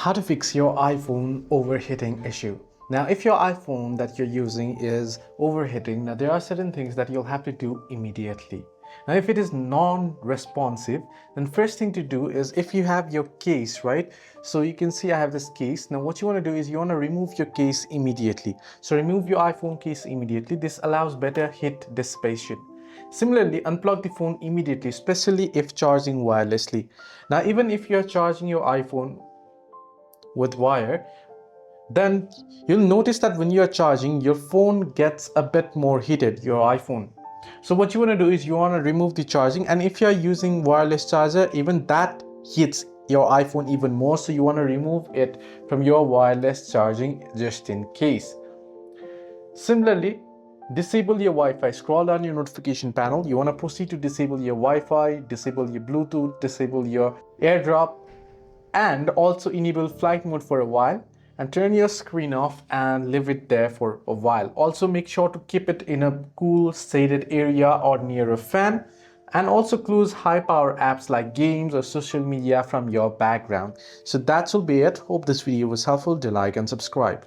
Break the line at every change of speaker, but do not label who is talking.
How to fix your iPhone overheating issue. Now, if your iPhone that you're using is overheating, now there are certain things that you'll have to do immediately. Now, if it is non-responsive, then first thing to do is if you have your case, right? So you can see I have this case. Now, what you want to do is you want to remove your case immediately. So remove your iPhone case immediately. This allows better heat dissipation. Similarly, unplug the phone immediately, especially if charging wirelessly. Now, even if you're charging your iPhone with wire, then you'll notice that when you're charging, your phone gets a bit more heated, your iPhone. So what you want to do is you want to remove the charging, and if you're using wireless charger, even that heats your iPhone even more, so you want to remove it from your wireless charging just in case. Similarly, disable your Wi-Fi. Scroll down your notification panel. You want to proceed to disable your Wi-Fi, disable your Bluetooth, disable your AirDrop, and also enable flight mode for a while, and turn your screen off and leave it there for a while. Also make sure to keep it in a cool shaded area or near a fan, and also close high power apps like games or social media from your background. So that will be it. Hope this video was helpful. Do like and subscribe.